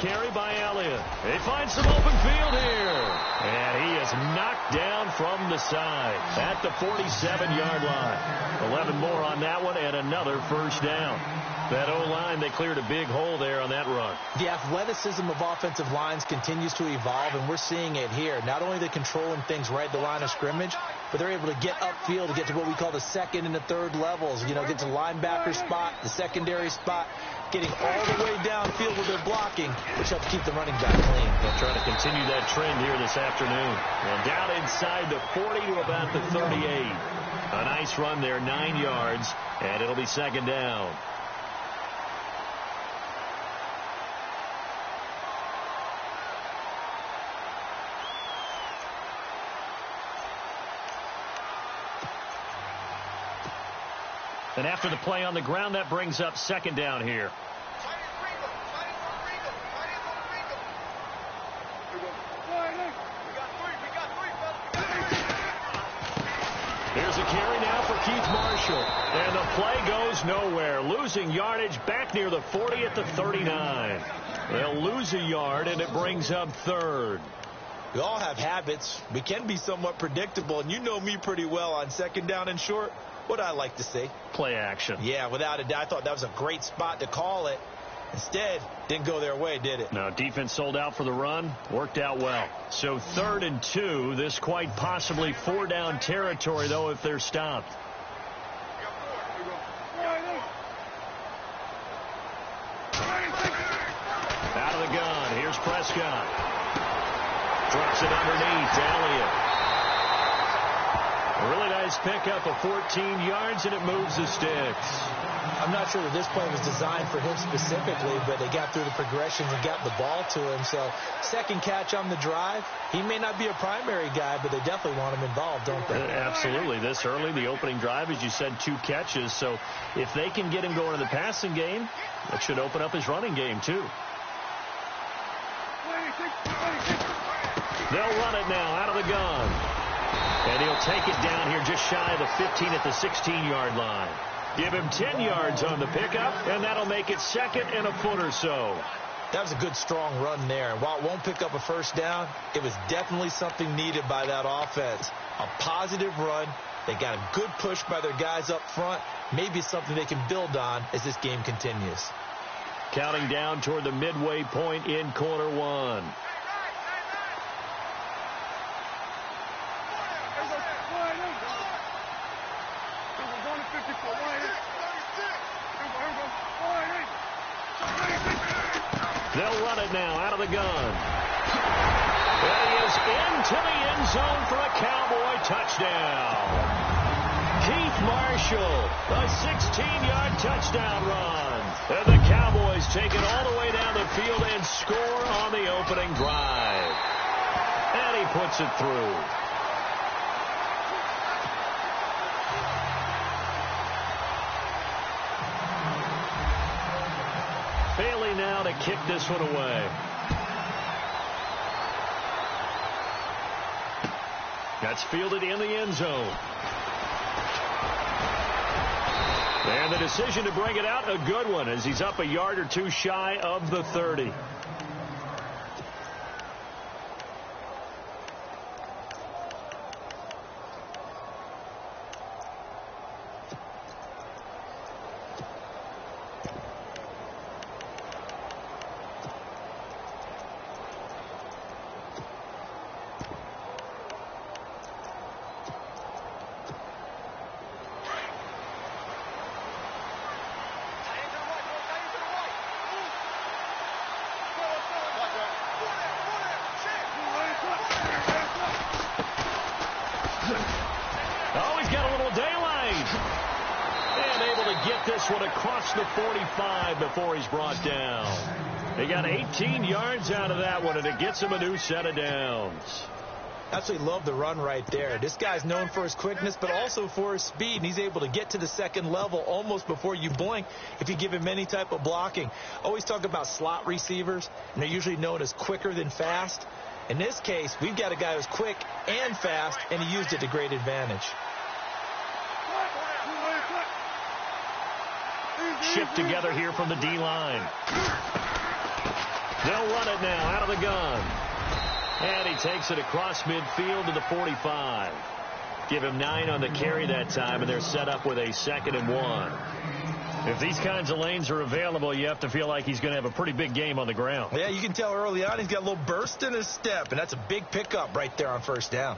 carry by Elliott. He finds some open field here. And he is knocked down from the side at the 47-yard line. 11 more on that one and another first down. That O-line, they cleared a big hole there on that run. The athleticism of offensive lines continues to evolve, and we're seeing it here. Not only are they controlling things right at the line of scrimmage, but they're able to get upfield to get to what we call the second and the third levels. You know, get to linebacker spot, the secondary spot, getting all the way downfield with their blocking, which helps keep the running back clean. They'll try to continue that trend here this afternoon. And down inside the 40 to about the 38. A nice run there, 9 yards, and it'll be second down. And after the play on the ground, that brings up second down here. Here's a carry now for Keith Marshall. And the play goes nowhere. Losing yardage back near the 40 at the 39. They'll lose a yard, and it brings up third. We all have habits. We can be somewhat predictable, and you know me pretty well on second down and short. What I like to say? Play action. Yeah, without a doubt. I thought that was a great spot to call it. Instead, didn't go their way, did it? No, defense sold out for the run. Worked out well. So 3rd and 2. This quite possibly 4-down territory, though, if they're stopped. Out of the gun. Here's Prescott. Drops it underneath. Elliott. A really nice pickup of 14 yards, and it moves the sticks. I'm not sure that this play was designed for him specifically, but they got through the progressions and got the ball to him. So, second catch on the drive. He may not be a primary guy, but they definitely want him involved, don't they? Absolutely. This early, the opening drive, as you said, 2 catches. So, if they can get him going in the passing game, that should open up his running game, too. They'll run it now out of the gun. And he'll take it down here just shy of the 15 at the 16-yard line. Give him 10 yards on the pickup, and that'll make it second and a foot or so. That was a good, strong run there. And while it won't pick up a first down, it was definitely something needed by that offense. A positive run. They got a good push by their guys up front. Maybe something they can build on as this game continues. Counting down toward the midway point in quarter one. They'll run it now out of the gun. That is into the end zone for a Cowboy touchdown. Keith Marshall, a 16-yard touchdown run. And the Cowboys take it all the way down the field and score on the opening drive. And he puts it through. Bailey now to kick this one away. That's fielded in the end zone. And the decision to bring it out, a good one, as he's up a yard or two shy of the 30. This one across the 45 before he's brought down. They got 18 yards out of that one, and it gets him a new set of downs. Absolutely love the run right there. This guy's known for his quickness, but also for his speed, and he's able to get to the second level almost before you blink if you give him any type of blocking. Always talk about slot receivers, and they're usually known as quicker than fast. In this case, we've got a guy who's quick and fast, and he used it to great advantage. Shift together here from the D-line. They'll run it now out of the gun. And he takes it across midfield to the 45. Give him 9 on the carry that time, and they're set up with a 2nd and 1. If these kinds of lanes are available, you have to feel like he's going to have a pretty big game on the ground. Yeah, you can tell early on he's got a little burst in his step, and that's a big pickup right there on first down.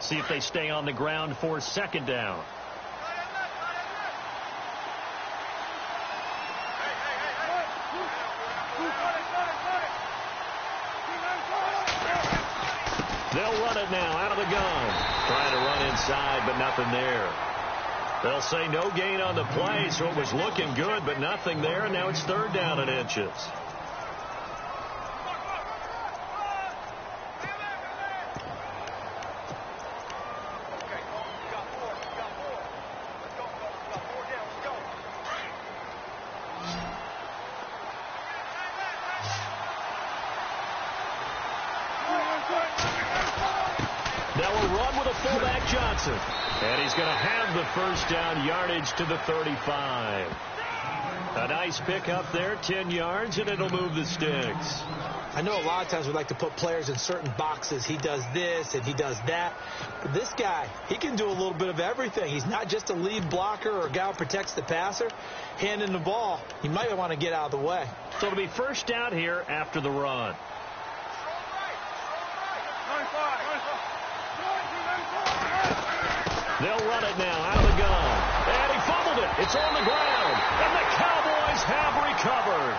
See if they stay on the ground for 2nd down. They'll run it now out of the gun. Trying to run inside, but nothing there. They'll say no gain on the play, so it was looking good, but nothing there, and now it's 3rd down and inches. And he's going to have the first down yardage to the 35. A nice pickup there, 10 yards, and it'll move the sticks. I know a lot of times we like to put players in certain boxes. He does this and he does that. But this guy, he can do a little bit of everything. He's not just a lead blocker or a guy who protects the passer. Handing the ball, he might want to get out of the way. So it'll be first down here after the run. They'll run it now out of the gun. And he fumbled it. It's on the ground. And the Cowboys have recovered.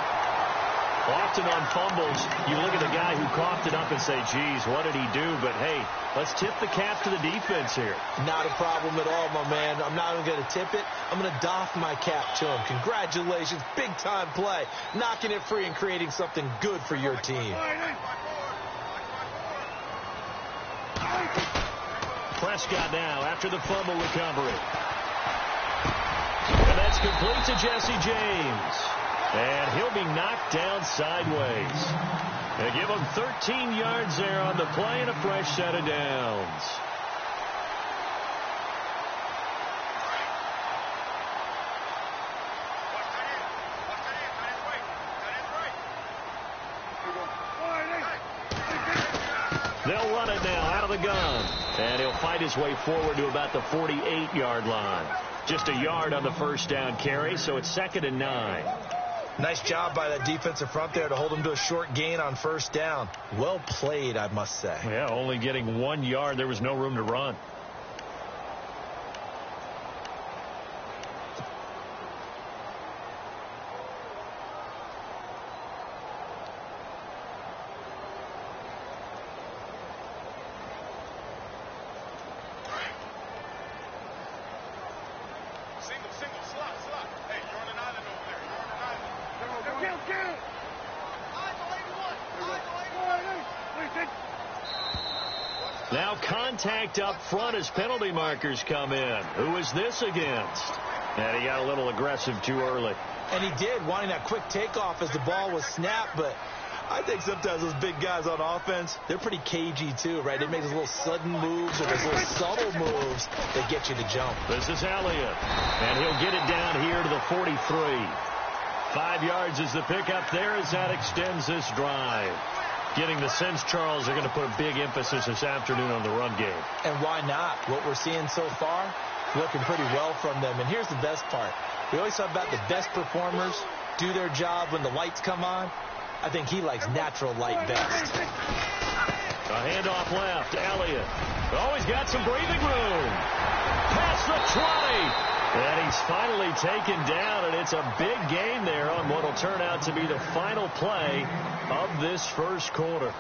Often on fumbles, you look at the guy who coughed it up and say, geez, what did he do? But, hey, let's tip the cap to the defense here. Not a problem at all, my man. I'm not even going to tip it. I'm going to doff my cap to him. Congratulations. Big-time play. Knocking it free and creating something good for your team. Prescott now after the fumble recovery. And that's complete to Jesse James. And he'll be knocked down sideways. They give him 13 yards there on the play and a fresh set of downs. They'll run it now out of the gun. And he'll fight his way forward to about the 48-yard line. Just a yard on the first down carry, so it's 2nd and 9. Nice job by that defensive front there to hold him to a short gain on first down. Well played, I must say. Yeah, only getting 1 yard. There was no room to run. Now contact up front as penalty markers come in. Who is this against? And he got a little aggressive too early. And he did, wanting that quick takeoff as the ball was snapped. But I think sometimes those big guys on offense, they're pretty cagey too, right? They make those little sudden moves or those little subtle moves that get you to jump. This is Elliott. And he'll get it down here to the 43. 5 yards is the pickup there as that extends this drive. Getting the sense, Charles, they're going to put a big emphasis this afternoon on the run game. And why not? What we're seeing so far, looking pretty well from them. And here's the best part. We always talk about the best performers do their job when the lights come on. I think he likes natural light best. A handoff left. Elliott. Oh, he's got some breathing room. Past the 20. And he's finally taken down, and it's a big gain there on what will turn out to be the final play of this first quarter.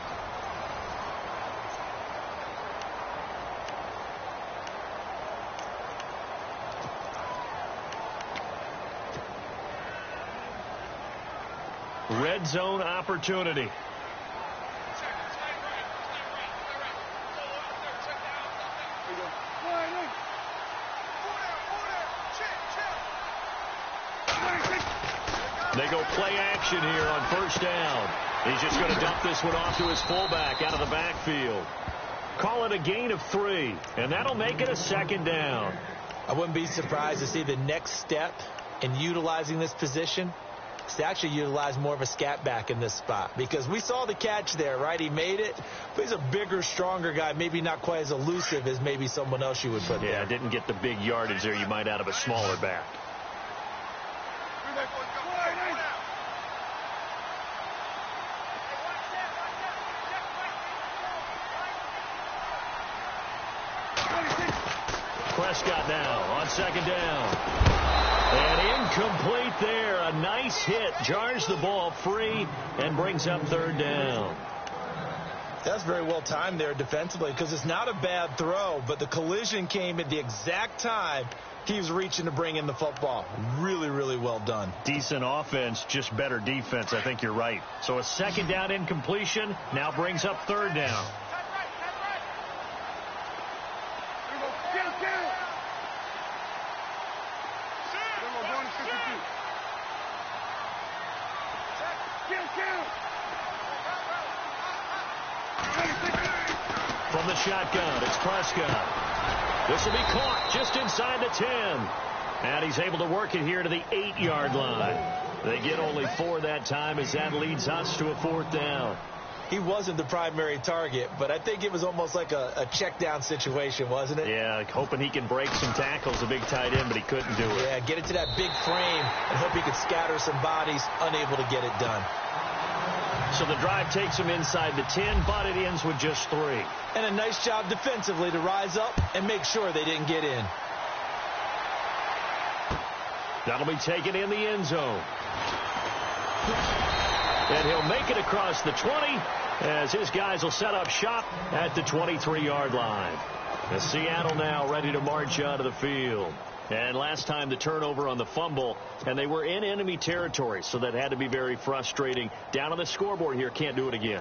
Red zone opportunity. They go play action here on first down. He's just going to dump this one off to his fullback out of the backfield. Call it a gain of 3, and that'll make it a 2nd down. I wouldn't be surprised to see the next step in utilizing this position is to actually utilize more of a scat back in this spot, because we saw the catch there, right? He made it, but he's a bigger, stronger guy, maybe not quite as elusive as maybe someone else you would put there. Yeah, didn't get the big yardage there you might out of a smaller back. Prescott now on second down. And incomplete there. A nice hit. Jars the ball free and brings up third down. That's very well timed there defensively, because it's not a bad throw, but the collision came at the exact time he was reaching to bring in the football. Really, really well done. Decent offense, just better defense. I think you're right. So a second down incompletion now brings up third down. From the shotgun, it's Prescott. This will be caught just inside the 10. And he's able to work it here to the 8-yard line. They get only 4 that time, as that leads us to a fourth down. He wasn't the primary target, but I think it was almost like a check down situation, wasn't it? Yeah, hoping he can break some tackles, a big tight end, but he couldn't do it. Yeah, get it to that big frame and hope he could scatter some bodies, unable to get it done. So the drive takes him inside the 10, but it ends with just 3. And a nice job defensively to rise up and make sure they didn't get in. That'll be taken in the end zone. And he'll make it across the 20 as his guys will set up shop at the 23-yard line. And Seattle now ready to march out of the field. And last time the turnover on the fumble, and they were in enemy territory, so that had to be very frustrating. Down on the scoreboard here, can't do it again.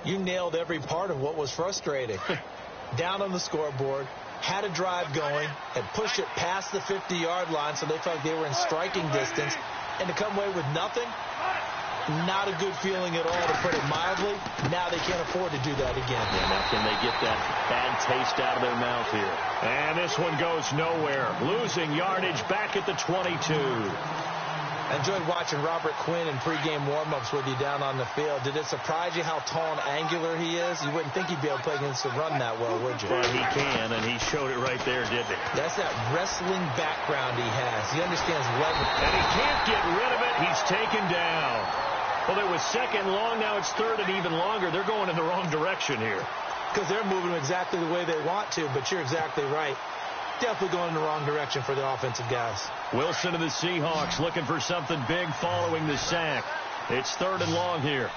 You nailed every part of what was frustrating. Down on the scoreboard, had a drive going, had pushed it past the 50-yard line, so they felt like they were in striking distance, and to come away with nothing, not a good feeling at all, to put it mildly. Now they can't afford to do that again. Yeah, now can they get that bad taste out of their mouth here? And this one goes nowhere. Losing yardage back at the 22. I enjoyed watching Robert Quinn in pregame warm-ups with you down on the field. Did it surprise you how tall and angular he is? You wouldn't think he'd be able to play against the run that well, would you? But he can, and he showed it right there, didn't he? That's that wrestling background he has. He understands leverage. And he can't get rid of it. He's taken down. Well, it was second long. Now it's third and even longer. They're going in the wrong direction here. Because they're moving exactly the way they want to, but you're exactly right. Definitely going in the wrong direction for the offensive guys. Wilson and the Seahawks looking for something big following the sack. It's third and long here.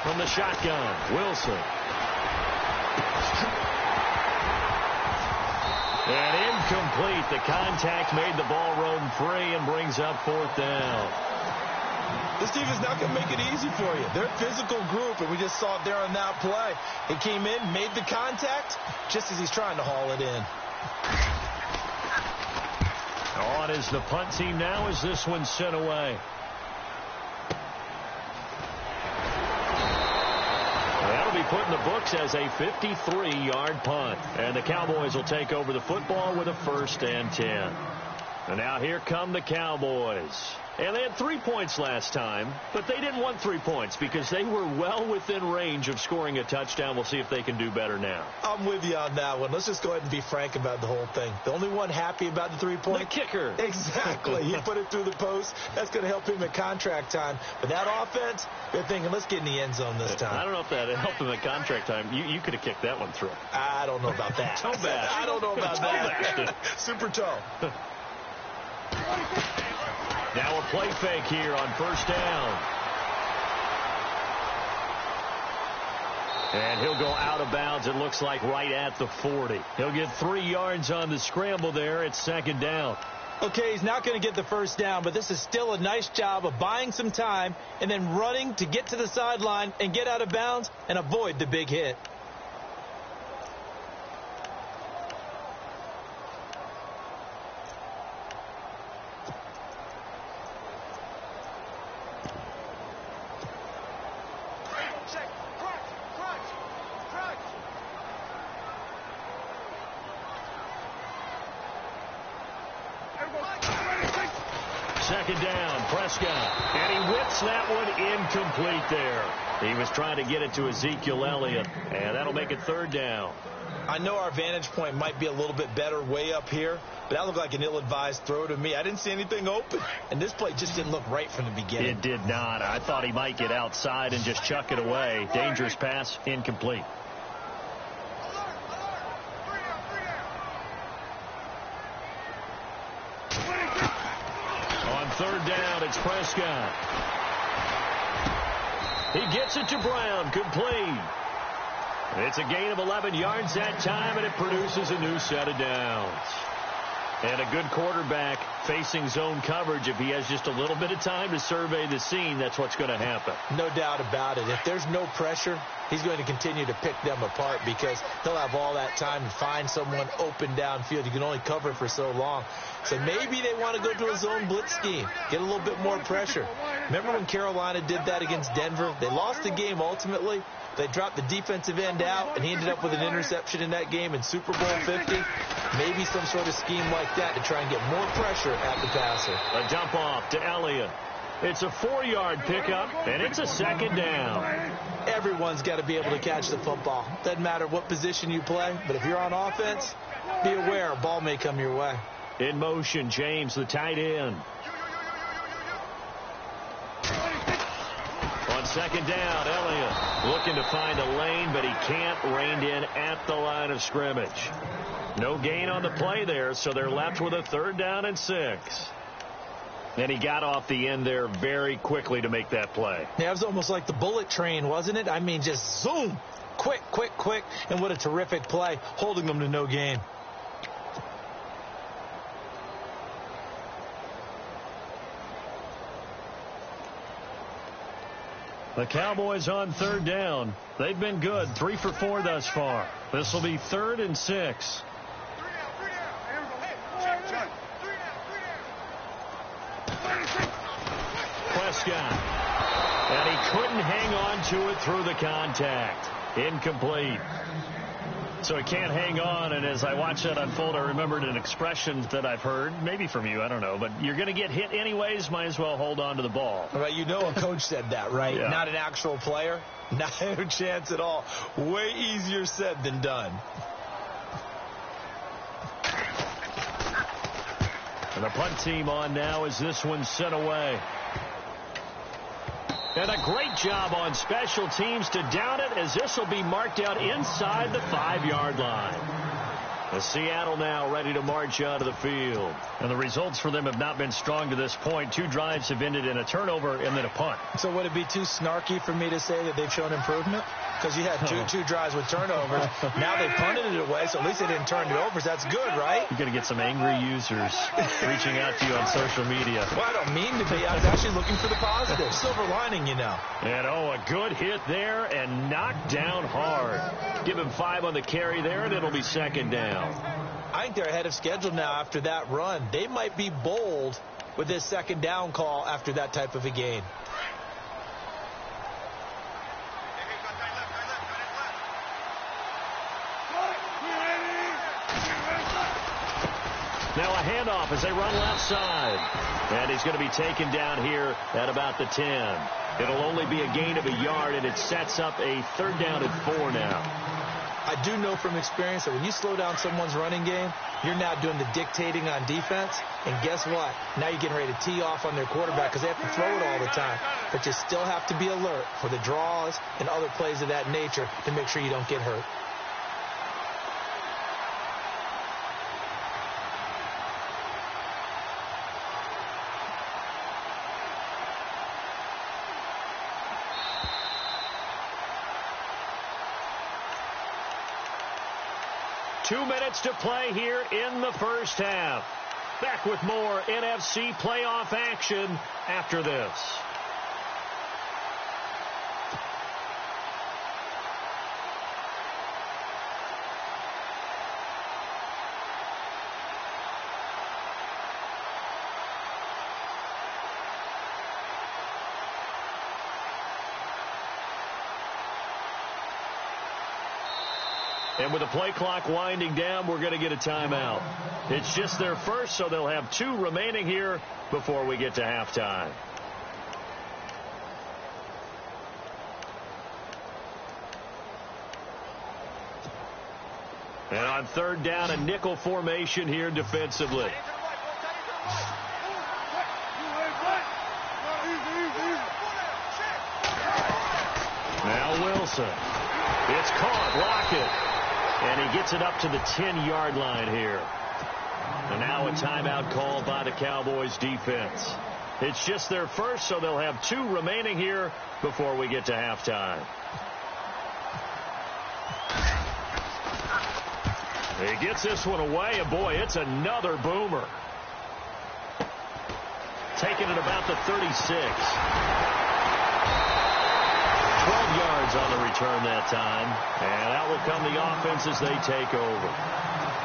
From the shotgun, Wilson. And incomplete. The contact made the ball roam free and brings up fourth down. This team is not going to make it easy for you. They're a physical group, and we just saw it there on that play. He came in, made the contact, just as he's trying to haul it in. On is the punt team now as this one's sent away. That'll be put in the books as a 53-yard punt. And the Cowboys will take over the football with a 1st and 10. And now here come the Cowboys. And they had 3 points last time, but they didn't want 3 points because they were well within range of scoring a touchdown. We'll see if they can do better now. I'm with you on that one. Let's just go ahead and be frank about the whole thing. The only one happy about the 3-point? The kicker. Exactly. He put it through the post. That's going to help him at contract time. But that offense, they're thinking, let's get in the end zone this time. I don't know if that helped him at contract time. You could have kicked that one through. I don't know about that. Toe bash. I don't know about that. Super toe. Now a play fake here on 1st down. And he'll go out of bounds, it looks like, right at the 40. He'll get 3 yards on the scramble there. It's 2nd down. Okay, he's not going to get the 1st down, but this is still a nice job of buying some time and then running to get to the sideline and get out of bounds and avoid the big hit. Second down, Prescott. And he whips that one incomplete there. He was trying to get it to Ezekiel Elliott, and that'll make it third down. I know our vantage point might be a little bit better way up here, but that looked like an ill-advised throw to me. I didn't see anything open, and this play just didn't look right from the beginning. It did not. I thought he might get outside and just chuck it away. Dangerous pass, incomplete. On third down, it's Prescott. He gets it to Brown, complete. It's a gain of 11 yards that time, and it produces a new set of downs. And a good quarterback facing zone coverage, if he has just a little bit of time to survey the scene, that's what's going to happen. No doubt about it. If there's no pressure, he's going to continue to pick them apart because he'll have all that time to find someone open downfield. You can only cover for so long. So maybe they want to go to a zone blitz scheme, get a little bit more pressure. Remember when Carolina did that against Denver? They lost the game ultimately. They dropped the defensive end out, and he ended up with an interception in that game in Super Bowl 50. Maybe some sort of scheme like that to try and get more pressure at the passer. A dump off to Elliott. It's a 4-yard pickup, and it's a second down. Everyone's got to be able to catch the football. Doesn't matter what position you play, but if you're on offense, be aware a ball may come your way. In motion, James, the tight end. On second down, Elliott looking to find a lane, but he can't. Reined in at the line of scrimmage. No gain on the play there, so they're left with a 3rd down and 6. And he got off the end there very quickly to make that play. Yeah, it was almost like the bullet train, wasn't it? I mean, just zoom. Quick, quick, quick. And what a terrific play, holding them to no gain. The Cowboys on 3rd down. They've been good, 3 for 4 thus far. This will be 3rd and 6. Prescott. And he couldn't hang on to it through the contact. Incomplete. So he can't hang on, and as I watch that unfold, I remembered an expression that I've heard, maybe from you, I don't know, but you're going to get hit anyways, might as well hold on to the ball. Right, you know a coach said that, right? Yeah. Not an actual player. Not a chance at all. Way easier said than done. And the punt team on now as this one's sent away. And a great job on special teams to down it, as this will be marked out inside the 5-yard line. The Seattle now ready to march out of the field. And the results for them have not been strong to this point. 2 drives have ended in a turnover and then a punt. So would it be too snarky for me to say that they've shown improvement? Because you had two drives with turnovers. Now they punted it away, so at least they didn't turn it over. So that's good, right? You're going to get some angry users reaching out to you on social media. Well, I don't mean to be. I was actually looking for the positive. Silver lining, you know. And, a good hit there and knocked down hard. Give him 5 on the carry there, and it'll be 2nd down. I think they're ahead of schedule now after that run. They might be bold with this 2nd down call after that type of a gain. Now a handoff as they run left side. And he's going to be taken down here at about the 10. It'll only be a gain of a yard, and it sets up a 3rd down and 4 now. I do know from experience that when you slow down someone's running game, you're now doing the dictating on defense. And guess what? Now you're getting ready to tee off on their quarterback because they have to throw it all the time. But you still have to be alert for the draws and other plays of that nature to make sure you don't get hurt. Two minutes to play here in the first half. Back with more NFC playoff action after this. And with the play clock winding down, we're going to get a timeout. It's just their first, so they'll have 2 remaining here before we get to halftime. And on 3rd down, a nickel formation here defensively. Now Wilson. It's caught. Lockett. And he gets it up to the 10-yard line here. And now a timeout called by the Cowboys defense. It's just their first, so they'll have 2 remaining here before we get to halftime. He gets this one away, and boy, it's another boomer. Taking it about the 36. 12 yards on the return that time. And out will come the offense as they take over.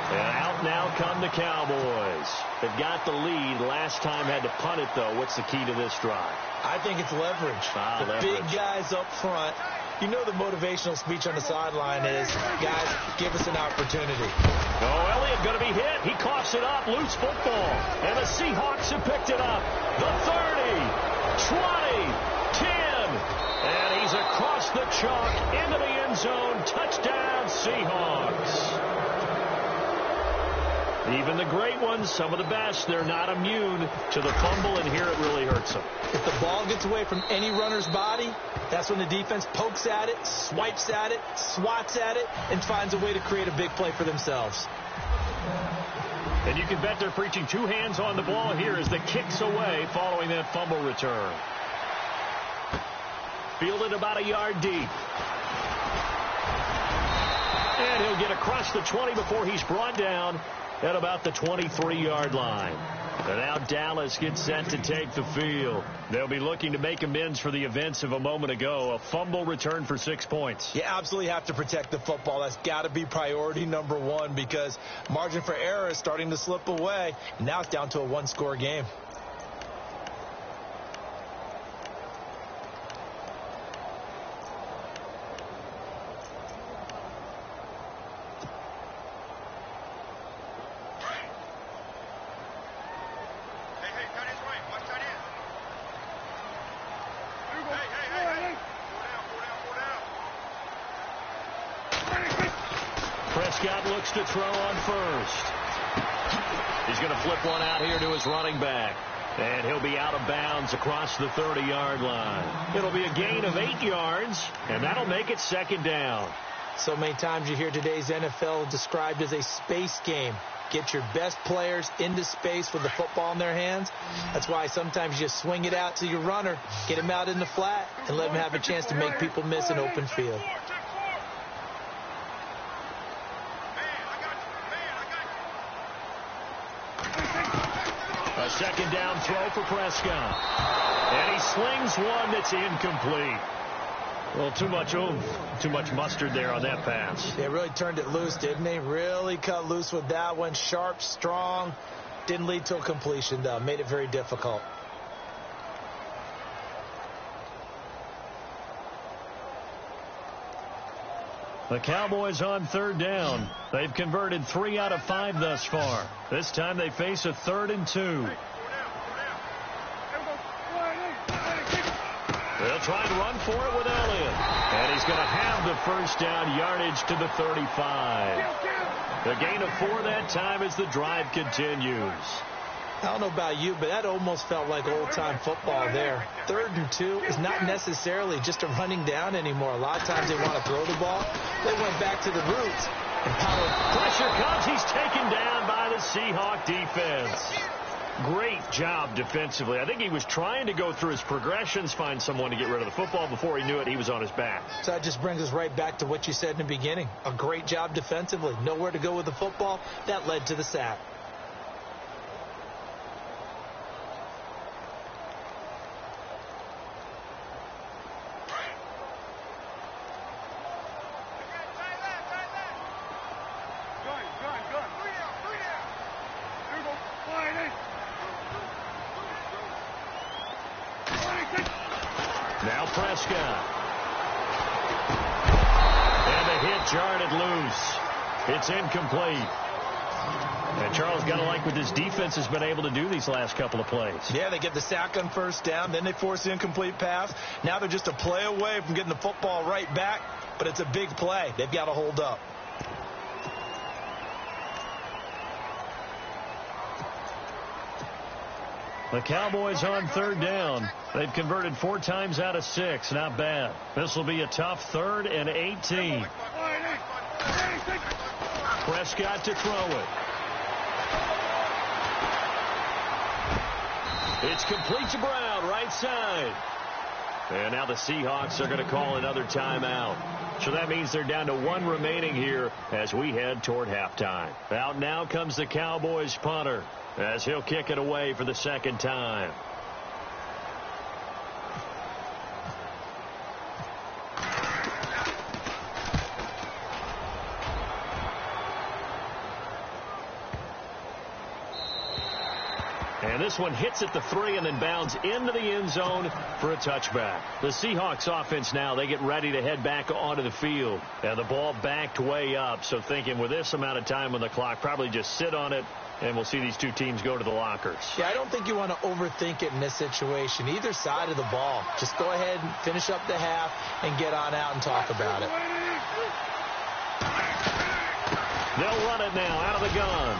And out now come the Cowboys. They've got the lead. Last time had to punt it, though. What's the key to this drive? I think it's leverage. The big guys up front. You know the motivational speech on the sideline is, guys, give us an opportunity. Oh, Elliott going to be hit. He coughs it up. Loose football. And the Seahawks have picked it up. The 30, 20, 10. And he's across the chalk into the end zone. Touchdown, Seahawks. Even the great ones, some of the best, they're not immune to the fumble, and here it really hurts them. If the ball gets away from any runner's body, that's when the defense pokes at it, swipes at it, swats at it, and finds a way to create a big play for themselves. And you can bet they're preaching 2 hands on the ball here as the kick's away following that fumble return. Fielded about a yard deep. And he'll get across the 20 before he's brought down at about the 23-yard line. And now Dallas gets set to take the field. They'll be looking to make amends for the events of a moment ago. A fumble return for 6 points. You absolutely have to protect the football. That's got to be priority number 1 because margin for error is starting to slip away. And now it's down to a 1-score game. Prescott looks to throw on first. He's going to flip one out here to his running back. And he'll be out of bounds across the 30-yard line. It'll be a gain of 8 yards, and that'll make it 2nd down. So many times you hear today's NFL described as a space game. Get your best players into space with the football in their hands. That's why sometimes you swing it out to your runner, get him out in the flat, and let him have a chance to make people miss an open field. A 2nd down throw for Prescott. And he slings one that's incomplete. Well, too much mustard there on that pass. They really turned it loose, didn't they? Really cut loose with that one. Sharp, strong. Didn't lead to a completion, though. Made it very difficult. The Cowboys on 3rd down. They've converted 3 out of 5 thus far. This time they face a 3rd and 2. They'll try and run for it with Elliott. And he's going to have the 1st down yardage to the 35. The gain of 4 that time as the drive continues. I don't know about you, but that almost felt like old-time football there. 3rd and 2 is not necessarily just a running down anymore. A lot of times they want to throw the ball. They went back to the roots. And pressure comes. He's taken down by the Seahawk defense. Great job defensively. I think he was trying to go through his progressions, find someone to get rid of the football. Before he knew it, he was on his back. So that just brings us right back to what you said in the beginning. A great job defensively. Nowhere to go with the football. That led to the sack. Now Prescott. And the hit jarred it loose. It's incomplete. And Charles, got to like what this defense has been able to do these last couple of plays. Yeah, they get the sack on first down, then they force the incomplete pass. Now they're just a play away from getting the football right back, but it's a big play. They've got to hold up. The Cowboys on third down. They've converted 4 times out of 6. Not bad. This will be a tough 3rd and 18. Prescott to throw it. It's complete to Brown, right side. And now the Seahawks are going to call another timeout. So that means they're down to 1 remaining here as we head toward halftime. Out now comes the Cowboys punter as he'll kick it away for the 2nd time. And this one hits at the 3 and then bounds into the end zone for a touchback. The Seahawks offense now, they get ready to head back onto the field. And the ball backed way up. So thinking with this amount of time on the clock, probably just sit on it, and we'll see these two teams go to the lockers. Yeah, I don't think you want to overthink it in this situation. Either side of the ball. Just go ahead and finish up the half and get on out and talk about it. They'll run it now out of the gun.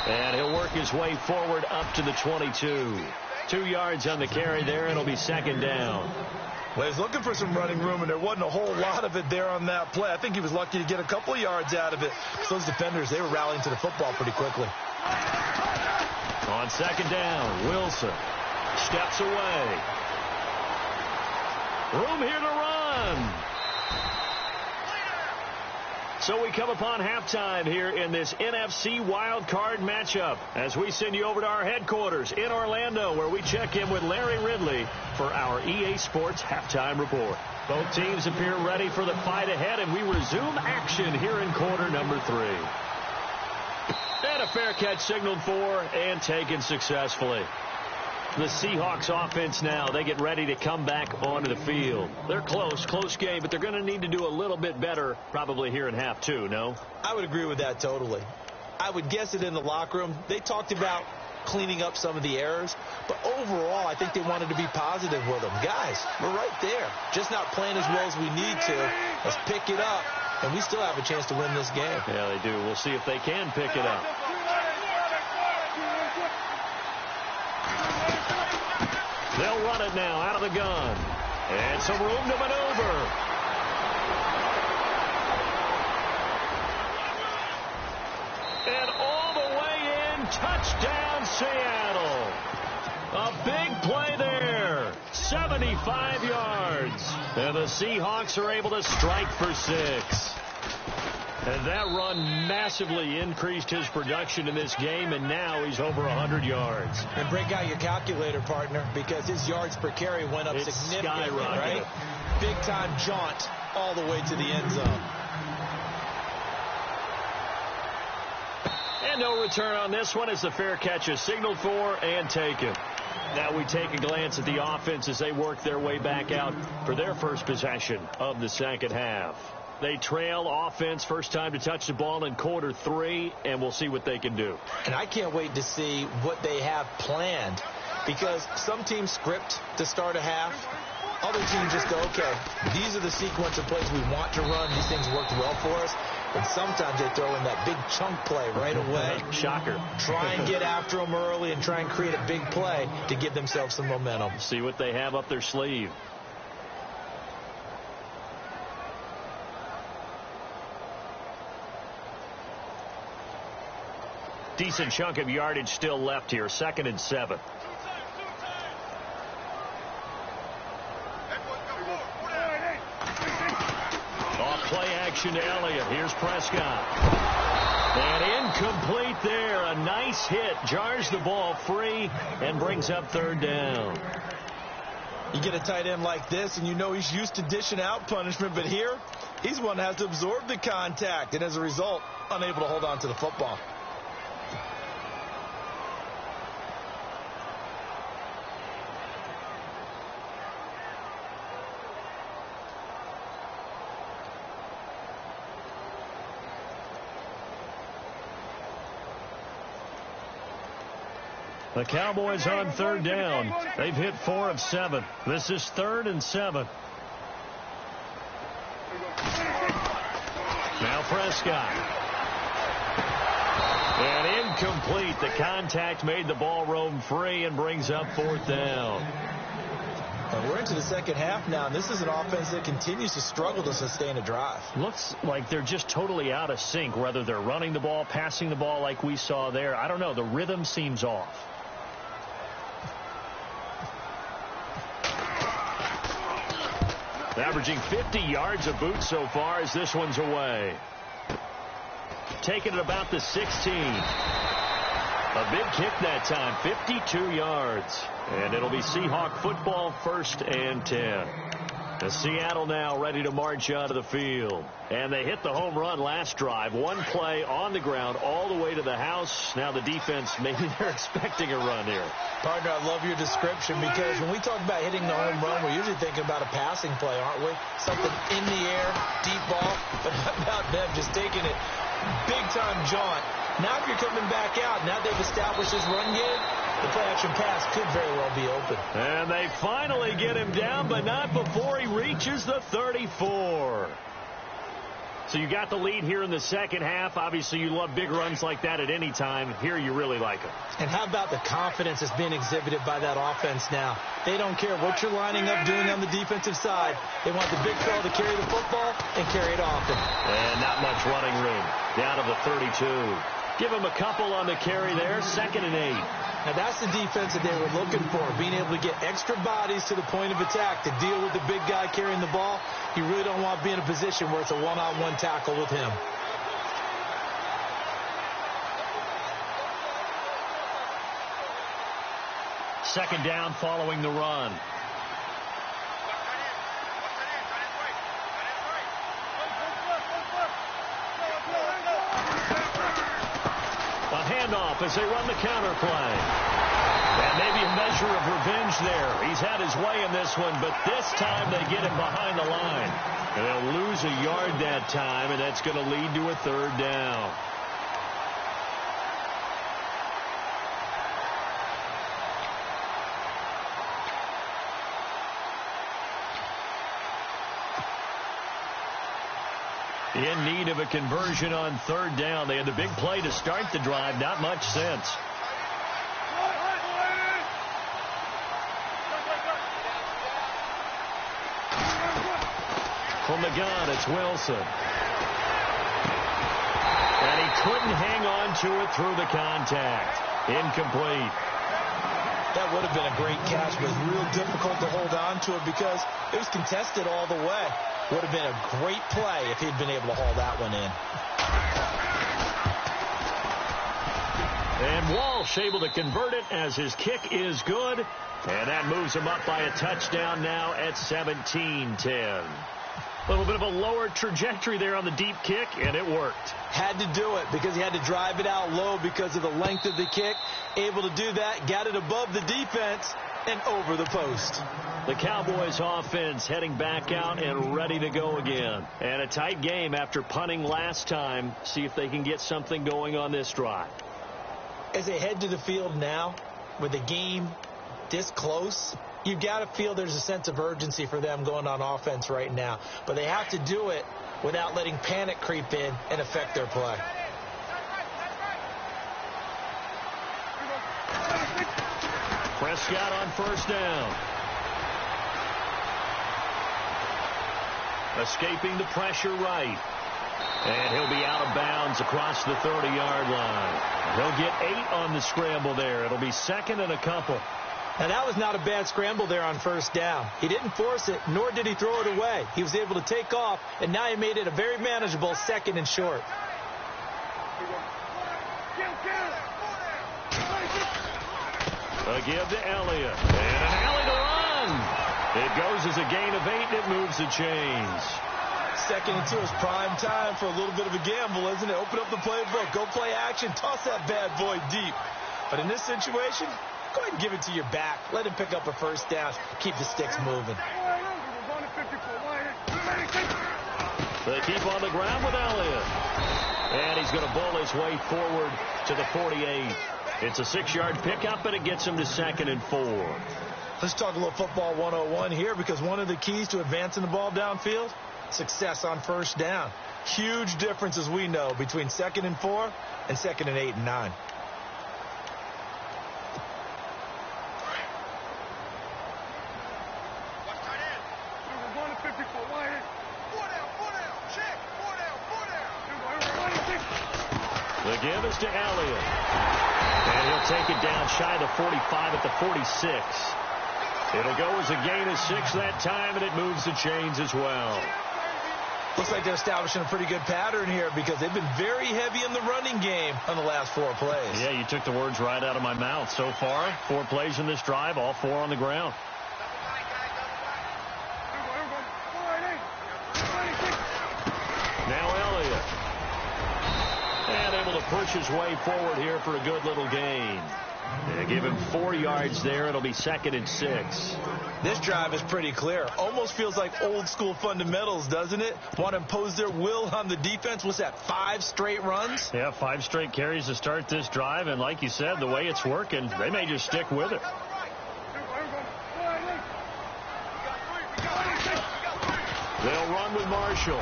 And he'll work his way forward up to the 22. 2 yards on the carry there, and it'll be 2nd down. Well, he's looking for some running room, and there wasn't a whole lot of it there on that play. I think he was lucky to get a couple of yards out of it. So those defenders, they were rallying to the football pretty quickly. On 2nd down, Wilson steps away. Room here to run. So we come upon halftime here in this NFC wild card matchup as we send you over to our headquarters in Orlando, where we check in with Larry Ridley for our EA Sports halftime report. Both teams appear ready for the fight ahead, and we resume action here in quarter number 3. And a fair catch signaled for and taken successfully. The Seahawks offense now, they get ready to come back onto the field. They're close game, but they're going to need to do a little bit better probably here in half 2, no? I would agree with that totally. I would guess it in the locker room. They talked about cleaning up some of the errors, but overall I think they wanted to be positive with them. Guys, we're right there. Just not playing as well as we need to. Let's pick it up, and we still have a chance to win this game. Yeah, they do. We'll see if they can pick it up. They'll run it now out of the gun. And some room to maneuver. And all the way in, touchdown Seattle. A big play there. 75 yards. And the Seahawks are able to strike for 6. And that run massively increased his production in this game, and now he's over 100 yards. And break out your calculator, partner, because his yards per carry went up significantly, right? Big-time jaunt all the way to the end zone. And no return on this one as the fair catch is signaled for and taken. Now we take a glance at the offense as they work their way back out for their first possession of the 2nd half. They trail offense, first time to touch the ball in quarter 3, and we'll see what they can do. And I can't wait to see what they have planned, because some teams script to start a half. Other teams just go, okay, these are the sequence of plays we want to run. These things worked well for us. And sometimes they throw in that big chunk play right away. Shocker. Try and get after them early and try and create a big play to give themselves some momentum. See what they have up their sleeve. Decent chunk of yardage still left here. 2nd and 7. Off play action to Elliott. Here's Prescott. And incomplete there. A nice hit. Jars the ball free and brings up 3rd down. You get a tight end like this, and you know he's used to dishing out punishment, but here, he's one that has to absorb the contact, and as a result, unable to hold on to the football. The Cowboys on third down. They've hit 4 of 7. This is 3rd and 7. Now Prescott. And incomplete. The contact made the ball roam free and brings up 4th down. And we're into the second half now, and this is an offense that continues to struggle to sustain a drive. Looks like they're just totally out of sync, whether they're running the ball, passing the ball like we saw there. I don't know. The rhythm seems off. Averaging 50 yards a boot so far as this one's away. Taking it about the 16. A big kick that time, 52 yards. And it'll be Seahawk football, 1st and 10. The Seattle now ready to march out of the field. And they hit the home run last drive. One play on the ground all the way to the house. Now the defense, maybe they're expecting a run here. Partner, I love your description because when we talk about hitting the home run, we're usually thinking about a passing play, aren't we? Something in the air, deep ball. But how about them just taking it big-time jaunt? Now if you're coming back out, now they've established this run game, the play-action pass could very well be open. And they finally get him down, but not before he reaches the 34. So you got the lead here in the second half. Obviously, you love big runs like that at any time. Here you really like them. And how about the confidence that's being exhibited by that offense now? They don't care what you're lining up doing on the defensive side. They want the big fella to carry the football and carry it often. And not much running room. Down to the 32. Give him a couple on the carry there. 2nd and 8. Now, that's the defense that they were looking for, being able to get extra bodies to the point of attack to deal with the big guy carrying the ball. You really don't want to be in a position where it's a one-on-one tackle with him. Second down following the run. A handoff as they run the counter play. And maybe a measure of revenge there. He's had his way in this one, but this time they get him behind the line. And they'll lose a yard that time, and that's going to lead to a 3rd down. In need of a conversion on 3rd down. They had the big play to start the drive. Not much sense. From the gun, it's Wilson. And he couldn't hang on to it through the contact. Incomplete. That would have been a great catch, but real difficult to hold on to it because it was contested all the way. Would have been a great play if he'd been able to haul that one in. And Walsh able to convert it as his kick is good. And that moves him up by a touchdown now at 17-10. A little bit of a lower trajectory there on the deep kick, and it worked. Had to do it because he had to drive it out low because of the length of the kick. Able to do that, got it above the defense and over the post. The Cowboys offense heading back out and ready to go again. And a tight game after punting last time. See if they can get something going on this drive. As they head to the field now, with the game this close, you've got to feel there's a sense of urgency for them going on offense right now. But they have to do it without letting panic creep in and affect their play. Prescott on 1st down. Escaping the pressure right. And he'll be out of bounds across the 30-yard line. He'll get 8 on the scramble there. It'll be 2nd and a couple. And that was not a bad scramble there on 1st down. He didn't force it, nor did he throw it away. He was able to take off, and now he made it a very manageable 2nd and short. A give to Elliott. And an alley to run. It goes as a gain of 8, and it moves the chains. 2nd and 2 is prime time for a little bit of a gamble, isn't it? Open up the playbook. Go play action. Toss that bad boy deep. But in this situation, go ahead and give it to your back. Let him pick up a 1st down. Keep the sticks moving. They keep on the ground with Elliott. And he's going to bowl his way forward to the 48. It's a 6-yard pickup, and it gets him to 2nd and 4. Let's talk a little football 101 here, because one of the keys to advancing the ball downfield, success on first down. Huge difference, as we know, between 2nd and 4 and 2nd and 8 and 9. The give is to Elliott. And he'll take it down shy of the 45 at the 46. It'll go as a gain of 6 that time, and it moves the chains as well. Looks like they're establishing a pretty good pattern here, because they've been very heavy in the running game on the last 4 plays. Yeah, you took the words right out of my mouth. So far, 4 plays in this drive, all 4 on the ground. Now Elliott. And able to push his way forward here for a good little gain. They give him 4 yards there. It'll be 2nd and 6. This drive is pretty clear. Almost feels like old school fundamentals, doesn't it? Want to impose their will on the defense. What's that, 5 straight runs? Yeah, 5 straight carries to start this drive. And like you said, the way it's working, they may just stick with it. They'll run with Marshall.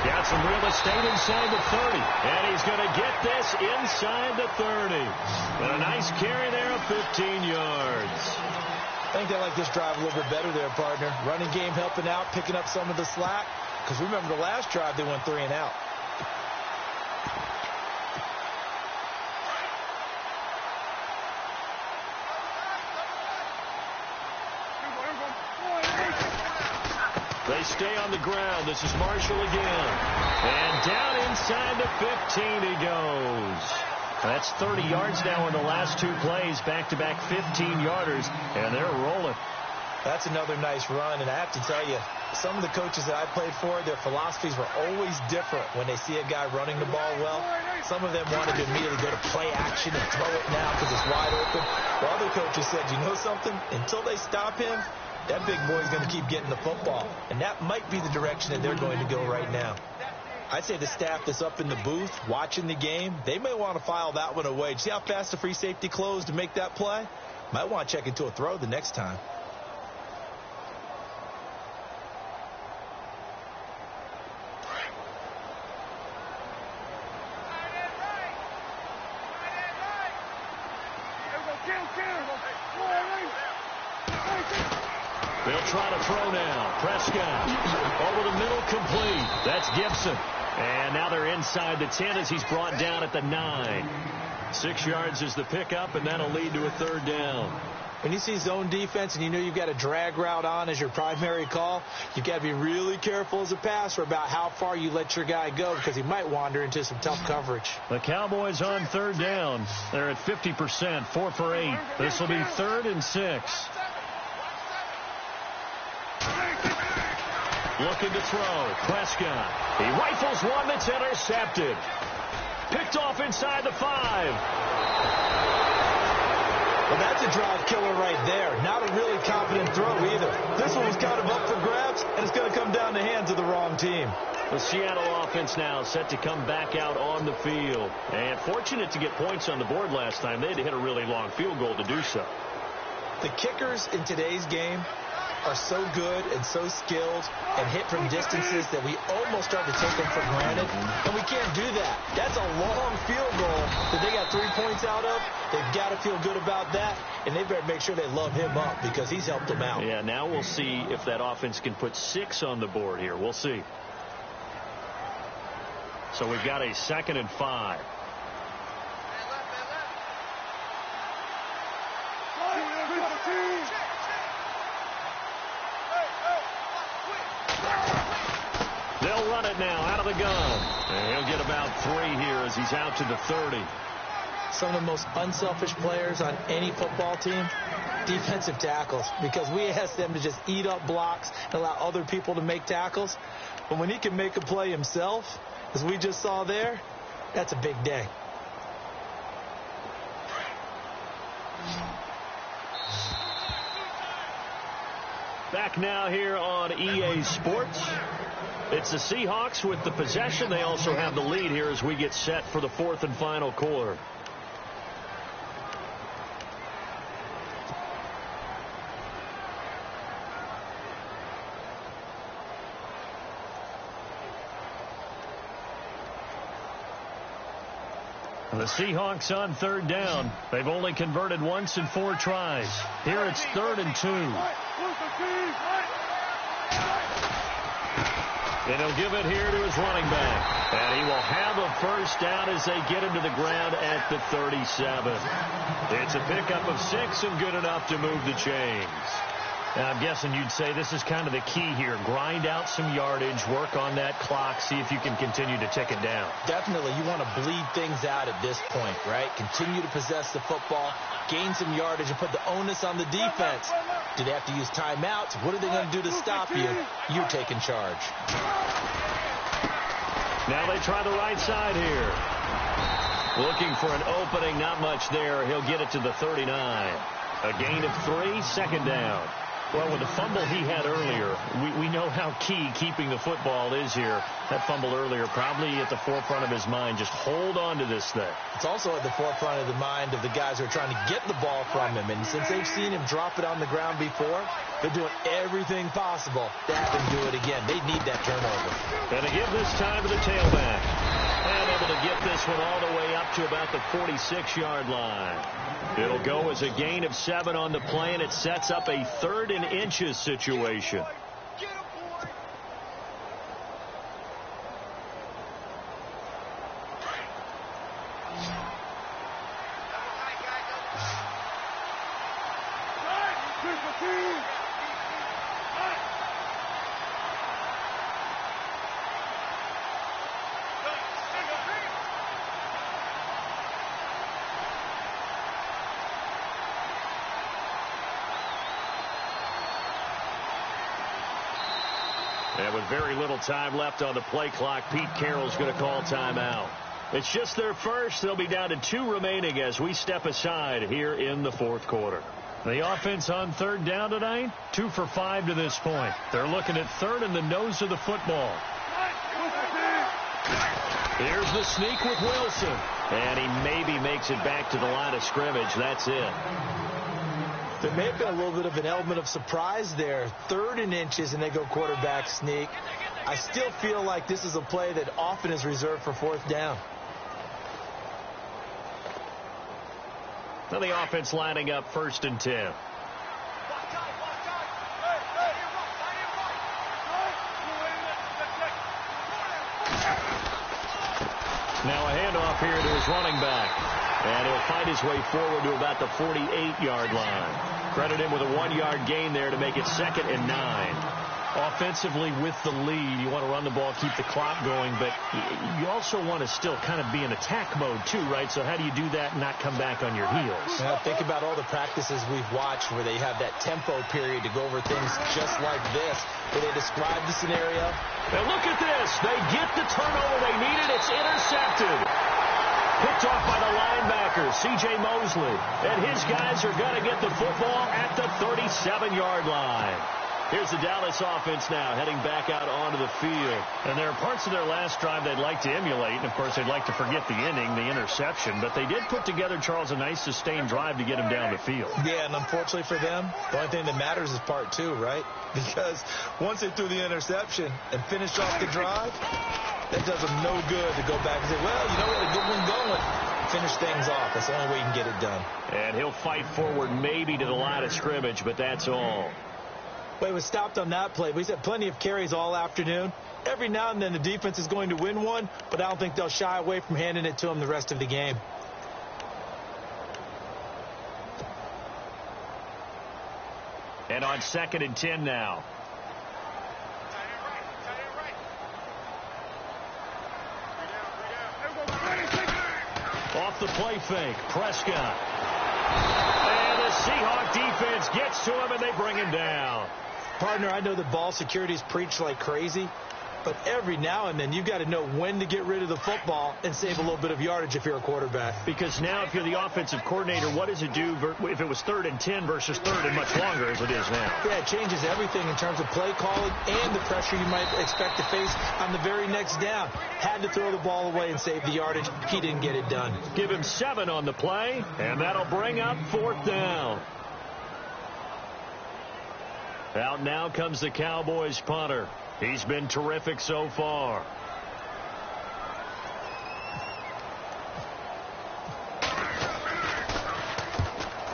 Got some real estate inside the 30. And he's going to get this inside the 30. And a nice carry there of 15 yards. I think they like this drive a little bit better there, partner. Running game helping out, picking up some of the slack. Because remember the last drive, they went 3 and out. They stay on the ground. This is Marshall again. And down inside the 15 he goes. That's 30 yards now in the last 2 plays. Back-to-back 15-yarders. And they're rolling. That's another nice run. And I have to tell you, some of the coaches that I played for, their philosophies were always different when they see a guy running the ball well. Some of them wanted to immediately go to play action and throw it now because it's wide open. While other coaches said, you know something? Until they stop him, that big boy's going to keep getting the football. And that might be the direction that they're going to go right now. I'd say the staff that's up in the booth watching the game, they may want to file that one away. See how fast the free safety closed to make that play? Might want to check into a throw the next time. They'll try to throw now. Prescott over the middle, complete. That's Gibson. And now they're inside the 10 as he's brought down at the 9. 6 yards is the pickup, and that'll lead to a 3rd down. When you see zone defense and you know you've got a drag route on as your primary call, you've got to be really careful as a passer about how far you let your guy go, because he might wander into some tough coverage. The Cowboys on 3rd down. They're at 50%, 4 for 8. This will be 3rd and 6. Looking to throw. Prescott. He rifles one that's intercepted. Picked off inside the 5. Well, that's a drive killer right there. Not a really confident throw either. This one was kind of up for grabs, and it's going to come down the hands of the wrong team. The Seattle offense now set to come back out on the field. And fortunate to get points on the board last time. They had to hit a really long field goal to do so. The kickers in today's game are so good and so skilled and hit from distances that we almost start to take them for granted, and we can't do that. That's a long field goal that they got 3 points out of. They've got to feel good about that, and they better make sure they love him up because he's helped them out. Yeah, now we'll see if that offense can put 6 on the board here. We'll see. So we've got a 2nd and 5. They'll run it now out of the gun. And he'll get about 3 here as he's out to the 30. Some of the most unselfish players on any football team, defensive tackles, because we ask them to just eat up blocks and allow other people to make tackles. But when he can make a play himself, as we just saw there, that's a big day. Back now here on EA Sports. It's the Seahawks with the possession. They also have the lead here as we get set for the fourth and final quarter. The Seahawks on third down. They've only converted once in 4 tries. Here it's 3rd and 2. And he'll give it here to his running back. And he will have a first down as they get him to the ground at the 37. It's a pickup of 6 and good enough to move the chains. Now, I'm guessing you'd say this is kind of the key here. Grind out some yardage, work on that clock, see if you can continue to tick it down. Definitely. You want to bleed things out at this point, right? Continue to possess the football, gain some yardage, and put the onus on the defense. Do they have to use timeouts? What are they going to do to stop you? You're taking charge. Now they try the right side here. Looking for an opening, not much there. He'll get it to the 39. A gain of 3, second down. Well, with the fumble he had earlier, we know how key keeping the football is here. That fumble earlier probably at the forefront of his mind. Just hold on to this thing. It's also at the forefront of the mind of the guys who are trying to get the ball from him. And since they've seen him drop it on the ground before, they're doing everything possible to have him do it again. They need that turnover. And to give this time to the tailback. And able to get this one all the way up to about the 46-yard line. It'll go as a gain of 7 on the play, and it sets up a 3rd and inches situation. And with very little time left on the play clock, Pete Carroll's going to call timeout. It's just their first. They'll be down to 2 remaining as we step aside here in the fourth quarter. The offense on third down tonight, 2 for 5 to this point. They're looking at third in the nose of the football. Here's the sneak with Wilson. And he maybe makes it back to the line of scrimmage. That's it. There may have been a little bit of an element of surprise there. 3rd and inches, and they go quarterback sneak. I still feel like this is a play that often is reserved for 4th down. Now the offense lining up 1st and 10. Now a handoff here to his running back. And he'll fight his way forward to about the 48-yard line. Credit him with a 1-yard gain there to make it 2nd and 9. Offensively with the lead, you want to run the ball, keep the clock going, but you also want to still kind of be in attack mode too, right? So how do you do that and not come back on your heels? Well, think about all the practices we've watched where they have that tempo period to go over things just like this, where they describe the scenario. Now look at this. They get the turnover they needed. It's intercepted. Picked off by the linebacker, C.J. Mosley. And his guys are going to get the football at the 37-yard line. Here's the Dallas offense now heading back out onto the field. And there are parts of their last drive they'd like to emulate. And, of course, they'd like to forget the inning, the interception. But they did put together, Charles, a nice sustained drive to get him down the field. Yeah, and unfortunately for them, the only thing that matters is part 2, right? Because once they threw the interception and finished off the drive, that does them no good to go back and say, well, you know what, a good one going. Finish things off. That's the only way you can get it done. And he'll fight forward maybe to the line of scrimmage, but that's all. But he was stopped on that play. We've had plenty of carries all afternoon. Every now and then the defense is going to win one, but I don't think they'll shy away from handing it to him the rest of the game. And on 2nd and 10 now. Off the play fake, Prescott. And the Seahawk defense gets to him, and they bring him down. Partner, I know that ball security is preached like crazy, but every now and then you've got to know when to get rid of the football and save a little bit of yardage if you're a quarterback. Because now if you're the offensive coordinator, what does it do if it was 3rd and 10 versus 3rd and much longer as it is now? Yeah, it changes everything in terms of play calling and the pressure you might expect to face on the very next down. Had to throw the ball away and save the yardage. He didn't get it done. Give him 7 on the play, and that'll bring up 4th down. Out now comes the Cowboys punter. He's been terrific so far.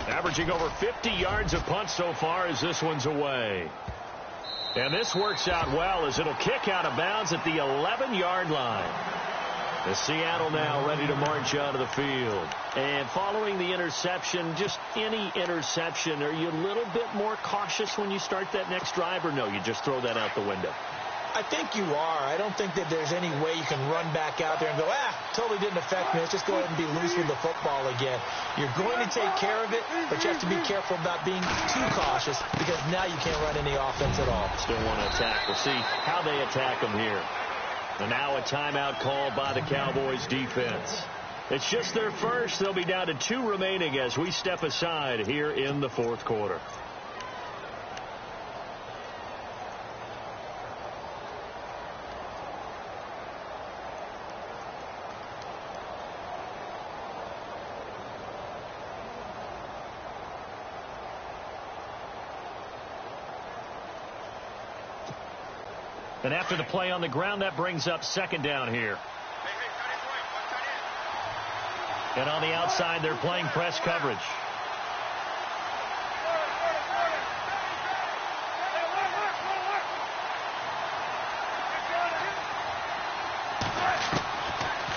Averaging over 50 yards a punt so far as this one's away. And this works out well as it'll kick out of bounds at the 11-yard line. The Seattle now ready to march out of the field. And following the interception, just any interception, are you a little bit more cautious when you start that next drive, or no, you just throw that out the window? I think you are. I don't think that there's any way you can run back out there and go, totally didn't affect me. Let's just go ahead and be loose with the football again. You're going to take care of it, but you have to be careful about being too cautious because now you can't run any offense at all. Still want to attack. We'll see how they attack them here. And now a timeout called by the Cowboys defense. It's just their first. They'll be down to 2 remaining as we step aside here in the 4th quarter. And after the play on the ground, that brings up 2nd down here. And on the outside, they're playing press coverage.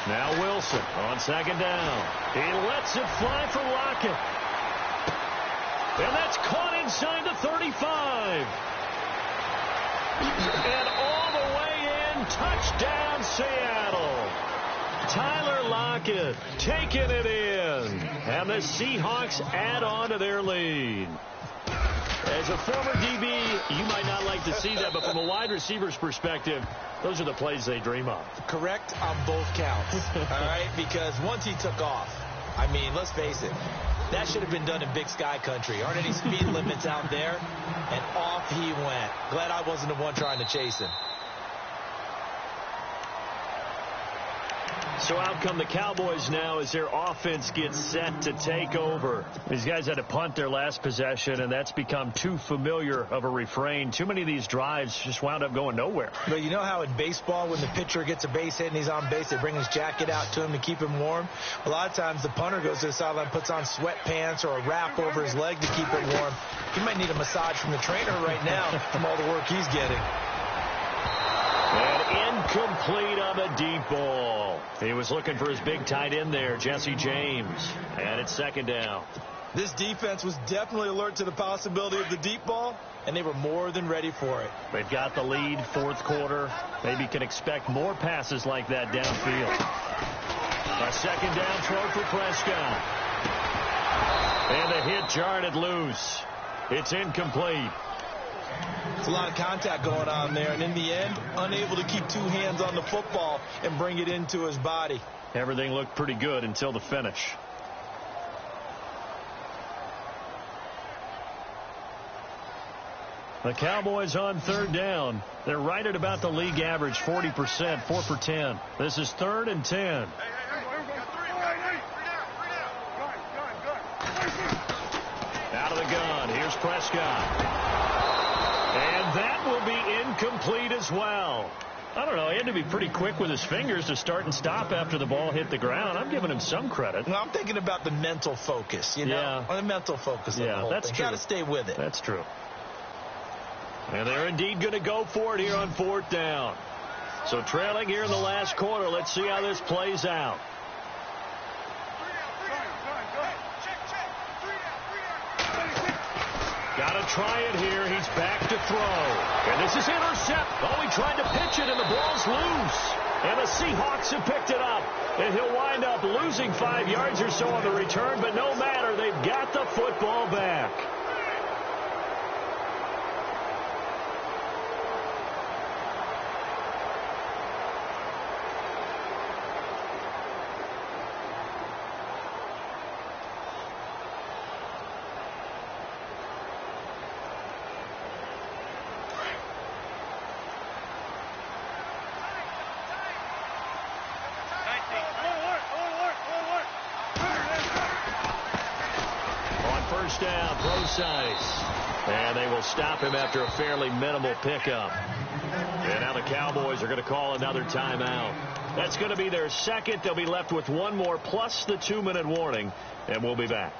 Now Wilson on 2nd down. He lets it fly for Lockett. And that's caught inside the 35. And all the way in, touchdown Seattle. Tyler Lockett taking it in. And the Seahawks add on to their lead. As a former DB, you might not like to see that, but from a wide receiver's perspective, those are the plays they dream of. Correct on both counts. All right, because once he took off, I mean, let's face it, that should have been done in Big Sky country. Aren't any speed limits out there? And off he went. Glad I wasn't the one trying to chase him. So out come the Cowboys now as their offense gets set to take over. These guys had to punt their last possession, and that's become too familiar of a refrain. Too many of these drives just wound up going nowhere. But you know how in baseball, when the pitcher gets a base hit and he's on base, they bring his jacket out to him to keep him warm? A lot of times the punter goes to the sideline, puts on sweatpants or a wrap over his leg to keep it warm. He might need a massage from the trainer right now from all the work he's getting. And incomplete on the deep ball. He was looking for his big tight end there, Jesse James. And it's 2nd down. This defense was definitely alert to the possibility of the deep ball, and they were more than ready for it. They've got the lead, 4th quarter. Maybe can expect more passes like that downfield. A 2nd down throw for Prescott. And the hit jarred it loose. It's incomplete. It's a lot of contact going on there, and in the end, unable to keep 2 hands on the football and bring it into his body. Everything looked pretty good until the finish. The Cowboys on 3rd down. They're right at about the league average, 40%, 4 for 10. This is 3rd and 10. Out of the gun, here's Prescott. And that will be incomplete as well. I don't know. He had to be pretty quick with his fingers to start and stop after the ball hit the ground. I'm giving him some credit. Well, I'm thinking about the mental focus, you know? Yeah. On the mental focus of the whole that's thing. true. Got to stay with it. That's true. And they're indeed going to go for it here on 4th down. So trailing here in the last quarter. Let's see how this plays out. Got to try it here. He's back to throw. And this is intercept. Oh, he tried to pitch it, and the ball's loose. And the Seahawks have picked it up. And he'll wind up losing 5 yards or so on the return, but no matter. They've got the football back. first down. Precise. And they will stop him after a fairly minimal pickup. And now the Cowboys are going to call another timeout. That's going to be their second. They'll be left with one more plus the 2-minute warning. And we'll be back.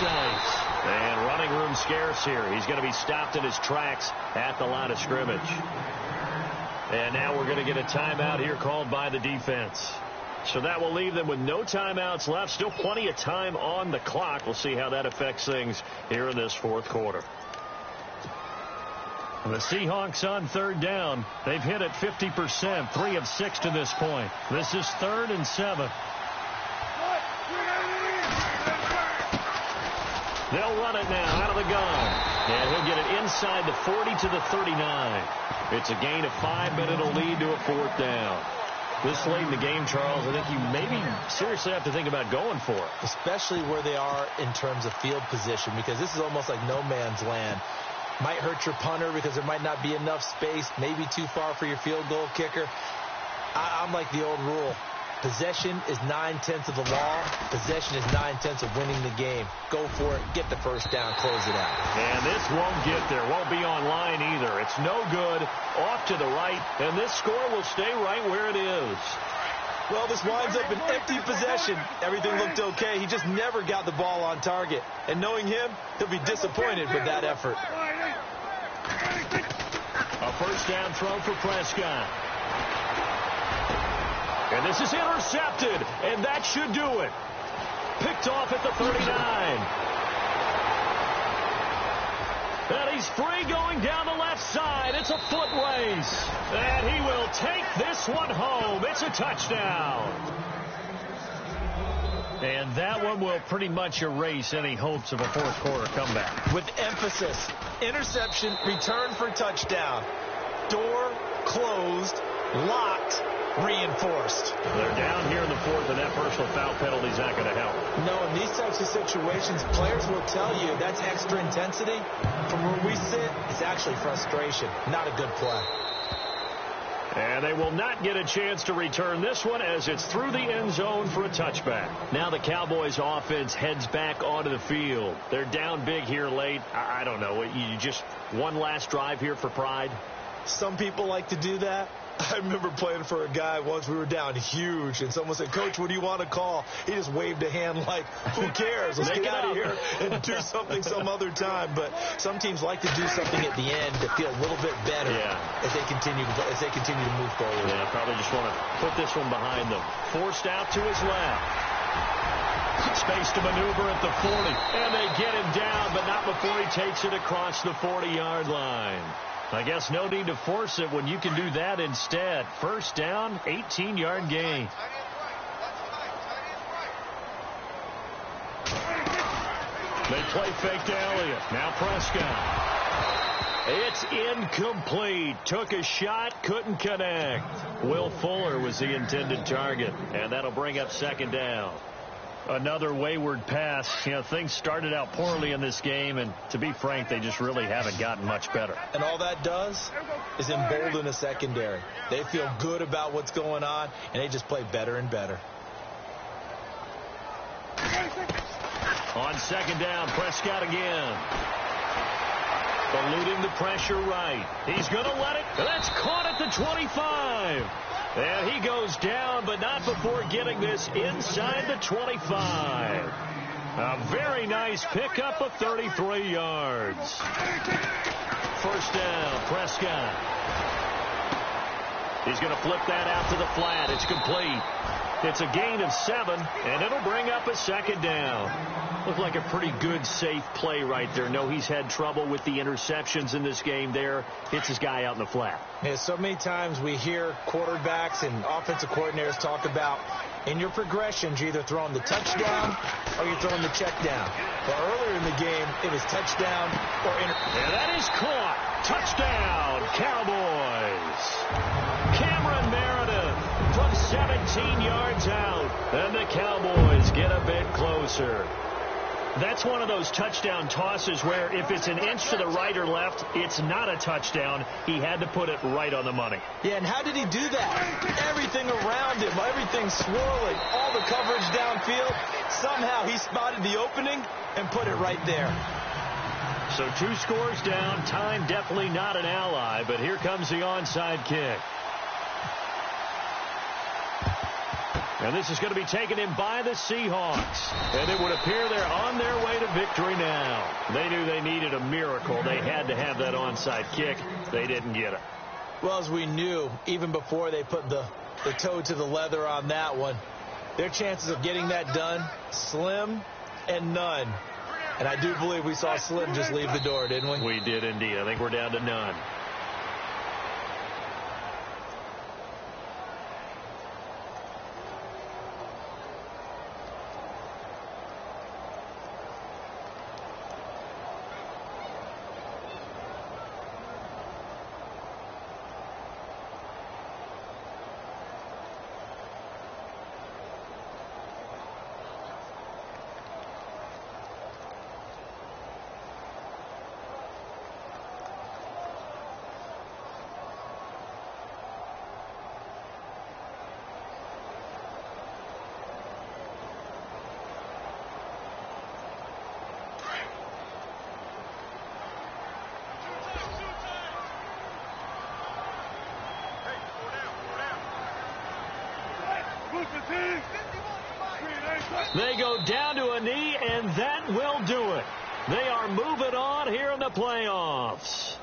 And running room scarce here. He's going to be stopped in his tracks at the line of scrimmage. And now we're going to get a timeout here called by the defense. So that will leave them with no timeouts left. Still plenty of time on the clock. We'll see how that affects things here in this fourth quarter. The Seahawks on third down. They've hit it 50%, 3 of 6 to this point. This is 3rd and 7. They'll run it now out of the gun. And he'll get it inside the 40 to the 39. It's a gain of 5, but it'll lead to a 4th down. This late in the game, Charles, I think you maybe seriously have to think about going for it. Especially where they are in terms of field position, because this is almost like no man's land. Might hurt your punter because there might not be enough space, maybe too far for your field goal kicker. I'm like the old rule. Possession is 9/10 of the law. Possession is 9/10 of winning the game. Go for it. Get the first down. Close it out. And this won't get there. Won't be online either. It's no good. Off to the right. And this score will stay right where it is. Well, this winds up an empty possession. Everything looked okay. He just never got the ball on target. And knowing him, he'll be disappointed with that effort. A first down throw for Prescott. And this is intercepted, and that should do it. Picked off at the 39. And he's free going down the left side. It's a foot race. And he will take this one home. It's a touchdown. And that one will pretty much erase any hopes of a fourth quarter comeback. With emphasis, interception, return for touchdown. Door closed, locked, reinforced. They're down here in the fourth, and that personal foul penalty is not going to help. No, in these types of situations, players will tell you that's extra intensity. From where we sit, it's actually frustration. Not a good play. And they will not get a chance to return this one as it's through the end zone for a touchback. Now the Cowboys offense heads back onto the field. They're down big here late. I don't know. You just one last drive here for pride? Some people like to do that. I remember playing for a guy once. We were down huge, and someone said, "Coach, what do you want to call?" He just waved a hand like, "Who cares? Let's get out of here and do something some other time." But some teams like to do something at the end to feel a little bit better as they continue to move forward. Yeah, probably just want to put this one behind them. Forced out to his left. Space to maneuver at the 40, and they get him down, but not before he takes it across the 40-yard line. I guess no need to force it when you can do that instead. First down, 18-yard gain. They play fake to Elliott. Now Prescott. It's incomplete. Took a shot, couldn't connect. Will Fuller was the intended target, and that'll bring up second down. Another wayward pass. You know, things started out poorly in this game, and to be frank, they just really haven't gotten much better. And all that does is embolden a secondary. They feel good about what's going on, and they just play better and better. On second down, Prescott again. Eluding the pressure right. He's going to let it. That's caught at the 25. And he goes down, but not before getting this inside the 25. A very nice pickup of 33 yards. First down, Prescott. He's going to flip that out to the flat. It's complete. It's a gain of 7, and it'll bring up a second down. Looked like a pretty good, safe play right there. No, he's had trouble with the interceptions in this game there. Hits his guy out in the flat. Yeah, so many times we hear quarterbacks and offensive coordinators talk about in your progressions, you're either throwing the touchdown or you're throwing the check down. Well, earlier in the game, it was touchdown or and that is caught. Touchdown, Cowboys. Cameron Meredith. from 17 yards out. And the Cowboys get a bit closer. That's one of those touchdown tosses where if it's an inch to the right or left, it's not a touchdown. He had to put it right on the money. Yeah, and how did he do that? Everything around him, everything swirling, all the coverage downfield. Somehow he spotted the opening and put it right there. So 2 scores down. Time definitely not an ally, but here comes the onside kick. And this is going to be taken in by the Seahawks. And it would appear they're on their way to victory now. They knew they needed a miracle. They had to have that onside kick. They didn't get it. Well, as we knew, even before they put the toe to the leather on that one, their chances of getting that done, slim and none. And I do believe we saw Slim just leave the door, didn't we? We did indeed. I think we're down to none. They go down to a knee, and that will do it. They are moving on here in the playoffs.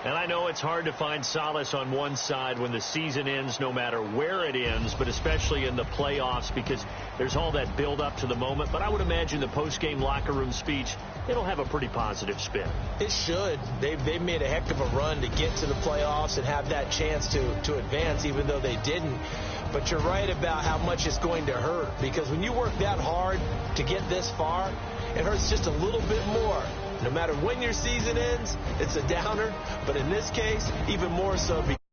And I know it's hard to find solace on one side when the season ends, no matter where it ends, but especially in the playoffs because there's all that build up to the moment. But I would imagine the post-game locker room speech, it'll have a pretty positive spin. It should. They've made a heck of a run to get to the playoffs and have that chance to advance, even though they didn't. But you're right about how much it's going to hurt because when you work that hard to get this far, it hurts just a little bit more. No matter when your season ends, it's a downer. But in this case, even more so because